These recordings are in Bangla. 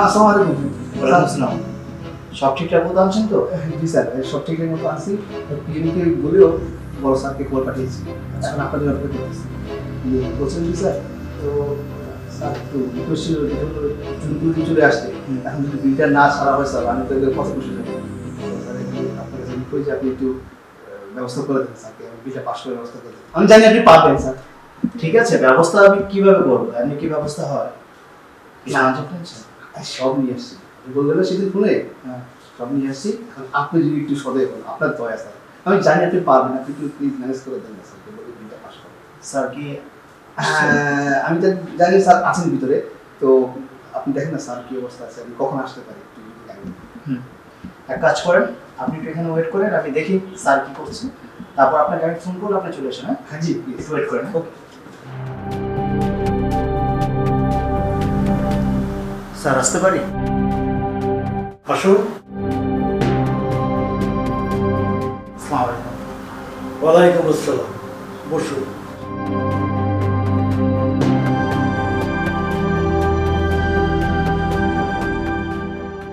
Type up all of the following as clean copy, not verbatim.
আসসালামু আলাইকুম। ওয়ালাইকুম আসসালাম। সব ঠিকঠাক মতো আছেন তো? জি স্যার, সব ঠিকঠাক মতো আছি। পিএমকে বলেও বড় স্যারকে খবর পাঠিয়েছি। এখন আপনাদের অপেক্ষা করতেছি। বলছেন কি স্যার, তো স্যার তো রিকোয়েস্ট ছিল জুন চলে আসছে। এখন যদি বিলটা না ছাড়া হয় স্যার, আমি তো এদের কথা বসে যাবো। স্যার আপনার কাছে রিকোয়েস্ট যে আপনি একটু ব্যবস্থা করে দেন স্যারকে, বিলটা পাস করার ব্যবস্থা করে দেন। আমি জানি আপনি পারবেন স্যার। ঠিক আছে, ব্যবস্থা আমি কিভাবে করবো? এমনি কি ব্যবস্থা হয়? কিছু আনসার পেয়েছেন? সব নিয়ে আসছি, বললেন না সেদিন ফোনে, সব নিয়ে আসছি। এখন আপনি যদি একটু সদয় হন, আপনার দয়া স্যার, আমি জানি আপনি পারবেন, আপনি একটু প্লিজ ম্যানেজ করে দেন না স্যারকে, বলে বিলটা পাস করেন। স্যার কি আমি তো জানি স্যার আছেন ভিতরে, তো আপনি দেখেন না স্যার কি অবস্থা আছে, আমি কখন আসতে পারি একটু যদি জানেন। এক কাজ করেন, আপনি একটু এখানে ওয়েট করেন, আমি দেখি স্যার কি করছে, তারপর আপনাকে আমি ফোন করবো, আপনি চলে আসেন। হ্যাঁ হ্যাঁ জি প্লিজ ওয়েট করেন। ওকে। স্যার আসতে পারি? আসুন। আসসালামু আলাইকুম। ওয়ালাইকুম আসসালাম, বসুন।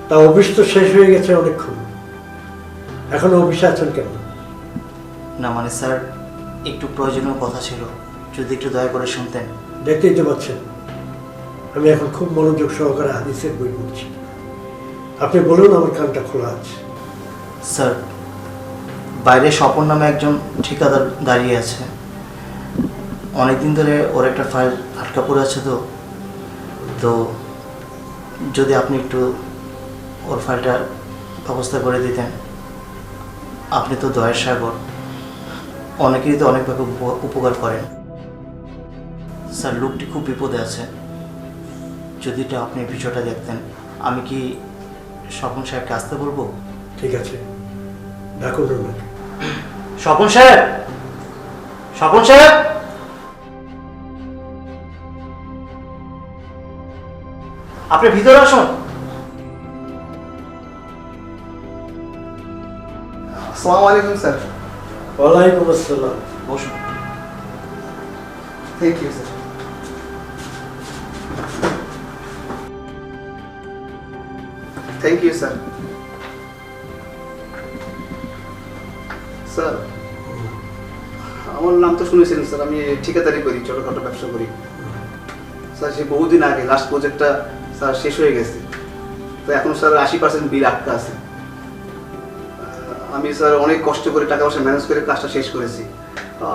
তা অফিস তো শেষ হয়ে গেছে অনেকক্ষণ, এখনো অফিসে আছেন কেন? না মানে স্যার, একটু প্রয়োজনীয় কথা ছিল, যদি একটু দয়া করে শুনতেন। দেখতেই তো পাচ্ছেন আমি এখন খুব মনোযোগ সহকারে হাদিসের বই পড়ছি। আপনি বলুন, আমার কানটা খোলা আছে। স্যার, বাইরে স্বপন নামে একজন ঠিকাদার দাঁড়িয়ে আছে, অনেকদিন ধরে ওর একটা ফাইল আটকা পড়ে আছে, তো যদি আপনি একটু ওর ফাইলটার ব্যবস্থা করে দিতেন। আপনি তো দয়ের সাগর, অনেকেরই তো অনেকভাবে উপকার করেন। স্যার, লোকটি খুব বিপদে আছে, যদি এটা আপনি বিষয়টা দেখতেন। আমি কি স্বপন সাহেবকে আসতে বলবো? ঠিক আছে, ডাকুন ওনাকে। স্বপন সাহেব, স্বপন সাহেব! আপনি ভিতরে আসুন। আসসালামু আলাইকুম স্যার। ওয়ালাইকুম আসসালাম, বসুন। Thank you sir. Thank you sir. Sir, আমার নাম তো শুনেছেন স্যার, আমি ঠিকাদারি করি, ছোটখাটো ব্যবসা করি স্যার। সে বহুদিন আগে লাস্ট প্রজেক্টটা স্যার শেষ হয়ে গেছে, তো এখন স্যার 80% বিল আটকা আছে। আমি স্যার অনেক কষ্ট করে টাকা পয়সা ম্যানেজ করে কাজটা শেষ করেছি।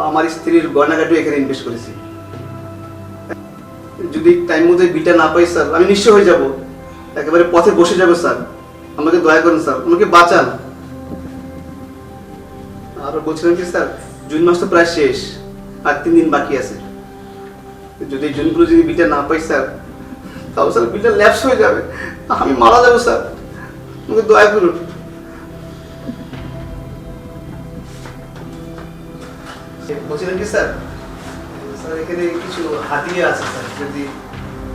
আমার স্ত্রীর গয়নাঘাটিও এখানে ইনভেস্ট করেছি। যদি টাইম মতো বিলটা না পাই স্যার, আমি নিশ্চয় হয়ে যাব, একেবারে পথে বসে যাবে স্যার। আমাকে দয়া করেন স্যার, আমাকে বাঁচান। আর বলছিলাম কি স্যার, জুন মাস তো প্রায় শেষ, আর 3 দিন বাকি আছে। যদি এই জুনগুলো যদি বিলটা না পাই স্যার, তাহলে স্যার বিলটা ল্যাপস হয়ে যাবে, আমি মারা যাবো স্যার। আমাকে দয়া করুন। বলছিলেন কি স্যার, স্যার এখানে কিছু হাতিয়ে আছে স্যার, যদি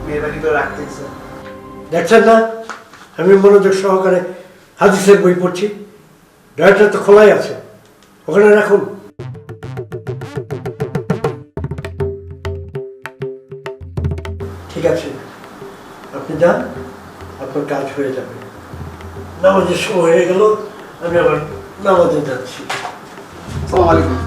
মেহরবানি করে রাখতেন স্যার। দেখছেন না আমি মনোযোগ সহকারে হাদিসের বই পড়ছি? ড্রয়ারটা তো খোলাই আছে, ওখানে রাখুন। ঠিক আছে, আপনি যান, আপনার কাজ হয়ে যাবে। নামাজের সময় হয়ে গেল, আমি আবার নামাজে যাচ্ছি। আসসালামু আলাইকুম।